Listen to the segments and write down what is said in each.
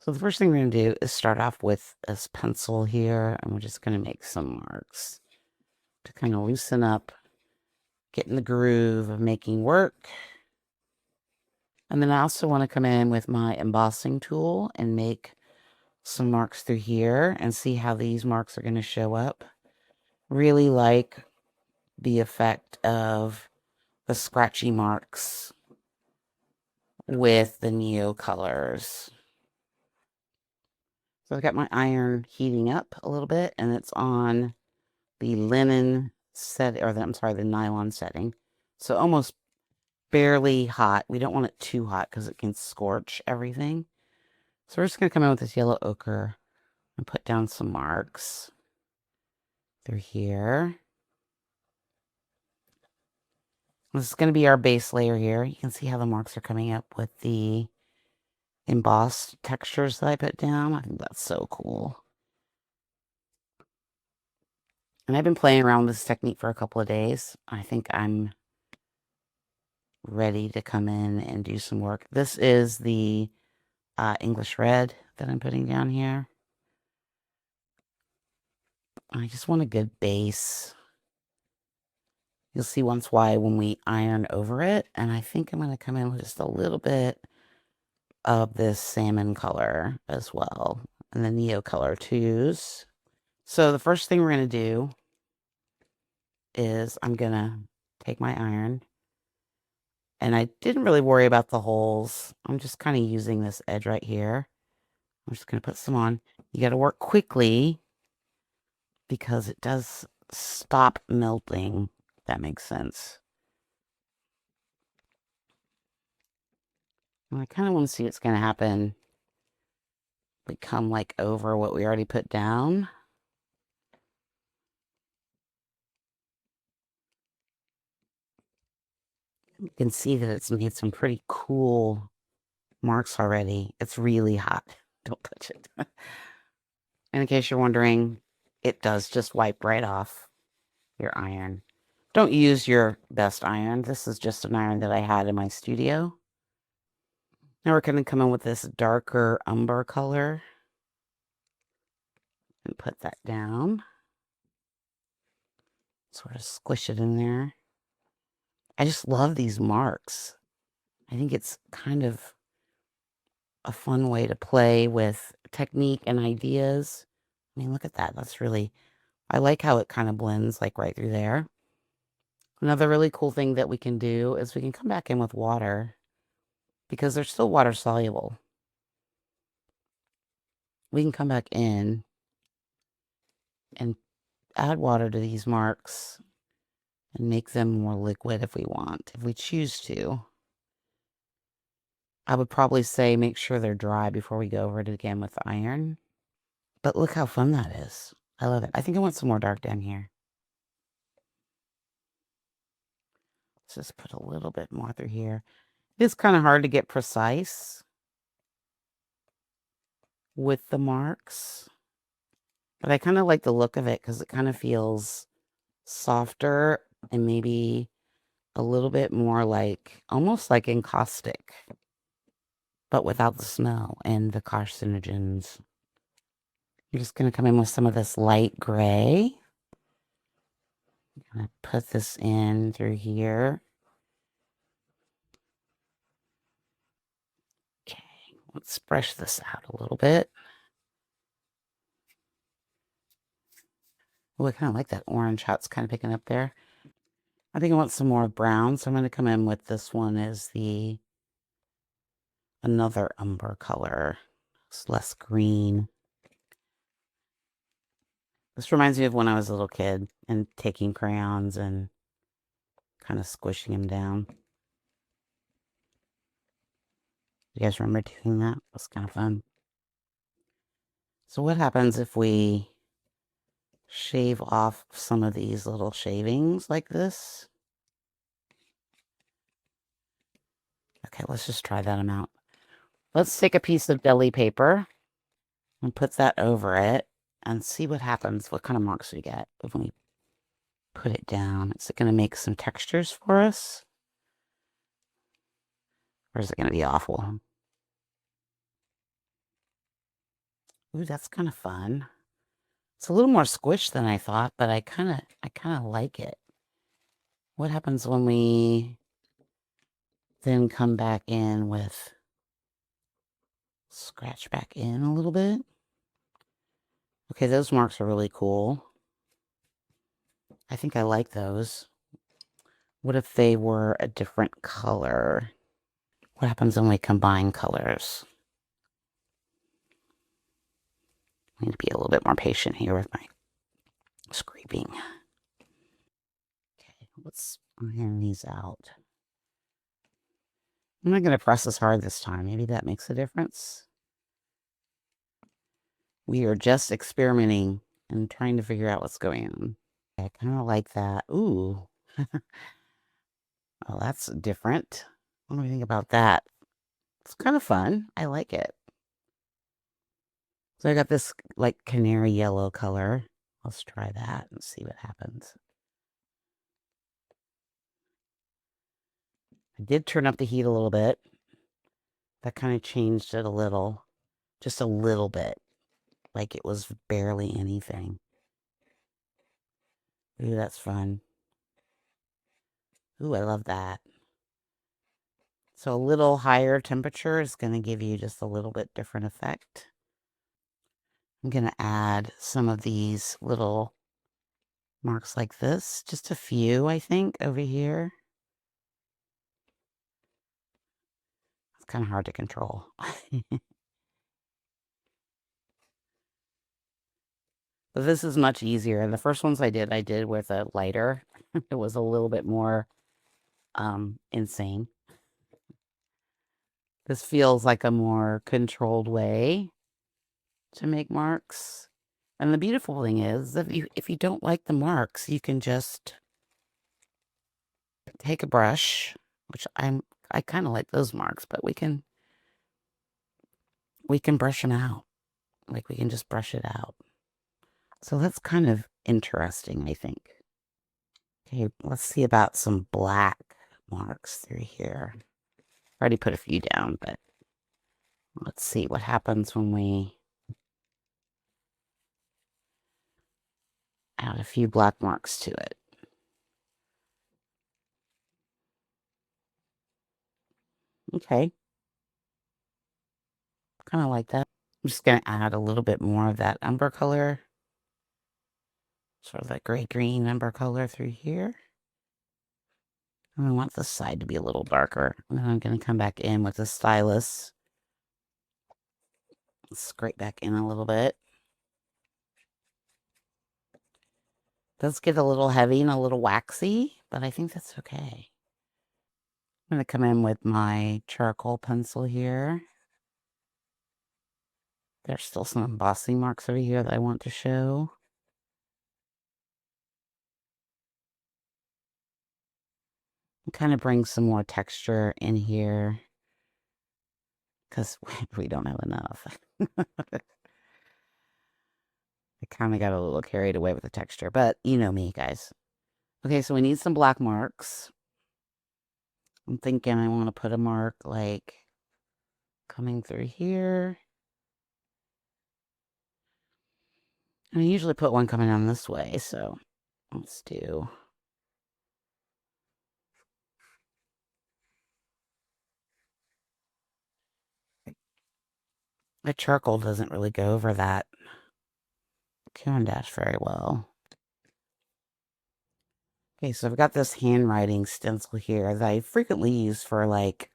So the first thing we're going to do is start off with this pencil here, and we're just going to make some marks to kind of loosen up, get in the groove of making work. And then I also want to come in with my embossing tool and make some marks through here and see how these marks are going to show up. Really like the effect of the scratchy marks with the Neocolors. So I've got my iron heating up a little bit, and it's on the linen set, or the nylon setting. So almost barely hot. We don't want it too hot because it can scorch everything. So we're just going to come in with this yellow ochre and put down some marks through here. This is going to be our base layer here. You can see how the marks are coming up with the embossed textures that I put down. I think that's so cool. And I've been playing around with this technique for a couple of days. I think I'm ready to come in and do some work. This is the English red that I'm putting down here. I just want a good base. You'll see once why when we iron over it. And I think I'm going to come in with just a little bit of this salmon color as well. And the Neocolor twos. So the first thing we're going to do is I'm going to take my iron. And I didn't really worry about the holes. I'm just kind of using this edge right here. I'm just going to put some on. You got to work quickly because it does stop melting, if that makes sense. And I kind of want to see what's going to happen. We come like over what we already put down. You can see that it's made some pretty cool marks already. It's really hot. Don't touch it. And in case you're wondering, it does just wipe right off your iron. Don't use your best iron. This is just an iron that I had in my studio. Now we're going to come in with this darker umber color and put that down. Sort of squish it in there. I just love these marks. I think it's kind of a fun way to play with technique and ideas. I mean, look at that. That's really, I like how it kind of blends like right through there. Another really cool thing that we can do is we can come back in with water because they're still water soluble. We can come back in and add water to these marks and make them more liquid if we want, if we choose to. I would probably say make sure they're dry before we go over it again with the iron. But look how fun that is. I love it. I think I want some more dark down here. Let's just put a little bit more through here. It's kind of hard to get precise with the marks. But I kind of like the look of it because it kind of feels softer and maybe a little bit more like, almost like encaustic, but without the smell and the carcinogens. I'm just going to come in with some of this light gray. I'm going to put this in through here. Okay, let's brush this out a little bit. Oh, I kind of like that orange, how it's kind of picking up there. I think I want some more brown, so I'm going to come in with this one as another umber color. It's less green. This reminds me of when I was a little kid and taking crayons and kind of squishing them down. You guys remember doing that? It was kind of fun. So what happens if we shave off some of these little shavings like this? Okay, let's just try that amount. Let's take a piece of deli paper and put that over it and see what happens, what kind of marks we get when we put it down. Is it going to make some textures for us? Or is it going to be awful? Ooh, that's kind of fun. It's a little more squished than I thought, but I kind of like it. What happens when we then come back in with scratch back in a little bit? Okay, those marks are really cool. I think I like those. What if they were a different color? What happens when we combine colors? I need to be a little bit more patient here with my scraping. Okay, let's iron these out. I'm not going to press as hard this time. Maybe that makes a difference. We are just experimenting and trying to figure out what's going on. I kind of like that. Ooh. Oh, that's different. What do you think about that? It's kind of fun. I like it. So I got this like canary yellow color. Let's try that and see what happens. I did turn up the heat a little bit. That kind of changed it a little. Just a little bit. Like it was barely anything. Ooh, that's fun. Ooh, I love that. So a little higher temperature is going to give you just a little bit different effect. I'm going to add some of these little marks like this. Just a few, I think, over here. It's kind of hard to control. But this is much easier. The first ones I did with a lighter. It was a little bit more insane. This feels like a more controlled way to make marks. And the beautiful thing is that if you don't like the marks, you can just take a brush, which I kind of like those marks, but we can brush them out. Like we can just brush it out. So that's kind of interesting, I think. Okay, let's see about some black marks through here. I already put a few down, but let's see what happens when we add a few black marks to it. Okay. Kind of like that. I'm just going to add a little bit more of that umber color. Sort of that gray-green umber color through here. And I want this side to be a little darker. And then I'm going to come back in with the stylus. Scrape back in a little bit. Does get a little heavy and a little waxy, but I think that's okay. I'm going to come in with my charcoal pencil here. There's still some embossing marks over here that I want to show. And kind of bring some more texture in here because we don't have enough. I kind of got a little carried away with the texture, but you know me, guys. Okay, so we need some black marks. I'm thinking I want to put a mark like coming through here. And I usually put one coming down this way, so let's do. The charcoal doesn't really go over that Caran dash very well. Okay, so I've got this handwriting stencil here that I frequently use for like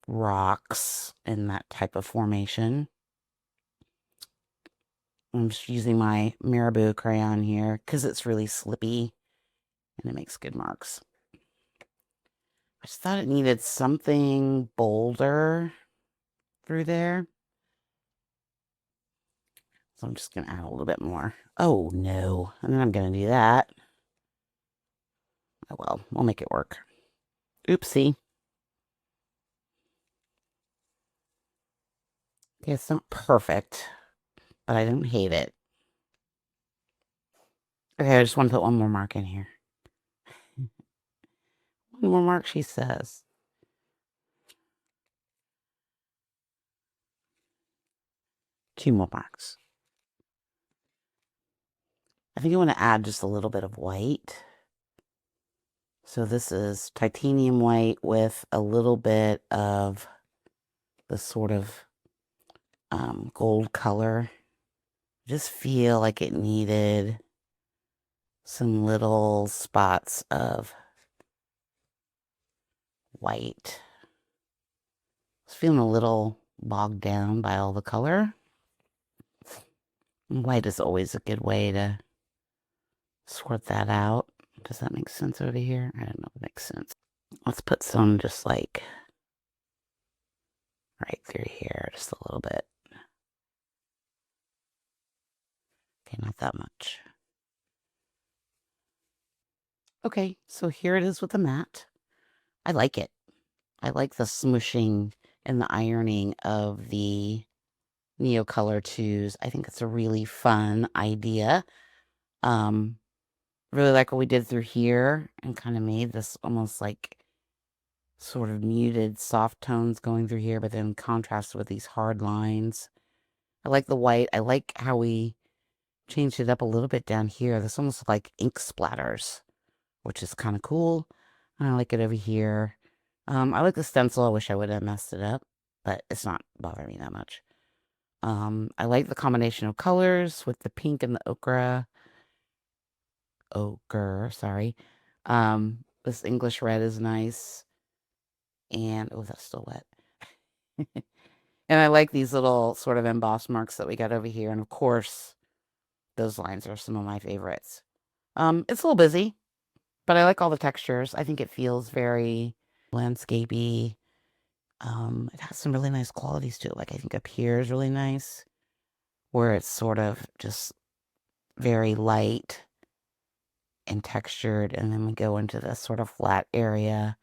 rocks and that type of formation. I'm just using my Marabou crayon here because it's really slippy and it makes good marks. I just thought it needed something bolder through there. So I'm just going to add a little bit more. Oh, no. And then I'm going to do that. Oh, well, we'll make it work. Oopsie. Okay, it's not perfect, but I don't hate it. Okay, I just want to put one more mark in here. One more mark, she says. 2 more marks. I think I want to add just a little bit of white. So this is titanium white with a little bit of the sort of gold color. I just feel like it needed some little spots of white. I was feeling a little bogged down by all the color. White is always a good way to sort that out. Does that make sense over here? I don't know if it makes sense. Let's put some just like right through here, just a little bit. Okay, not that much. Okay, so here it is with the mat. I like it. I like the smooshing and the ironing of the Neocolor 2s. I think it's a really fun idea. Really like what we did through here and kind of made this almost like sort of muted soft tones going through here, but then contrasted with these hard lines. I like the white. I like how we changed it up a little bit down here. This almost like ink splatters, which is kind of cool. I like it over here. I like the stencil. I wish I would have messed it up, but it's not bothering me that much. I like the combination of colors with the pink and the ochre, sorry. This English red is nice. And, oh, that's still wet. And I like these little sort of embossed marks that we got over here. And of course, those lines are some of my favorites. It's a little busy, but I like all the textures. I think it feels very landscapey. It has some really nice qualities to it. Like I think up here is really nice, where it's sort of just very light and textured. And then we go into this sort of flat area.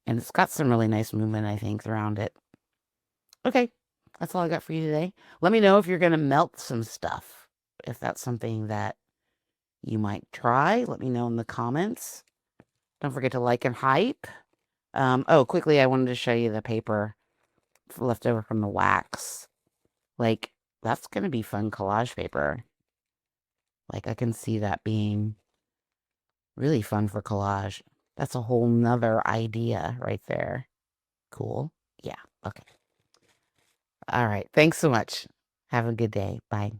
And it's got some really nice movement, I think, around it. Okay, that's all I got for you today. Let me know if you're going to melt some stuff. If that's something that you might try, let me know in the comments. Don't forget to like and hype. Oh, quickly, I wanted to show you the paper left over from the wax. Like, that's going to be fun collage paper. Like, I can see that being really fun for collage. That's a whole nother idea right there. Cool. Yeah, okay. All right. Thanks so much. Have a good day. Bye.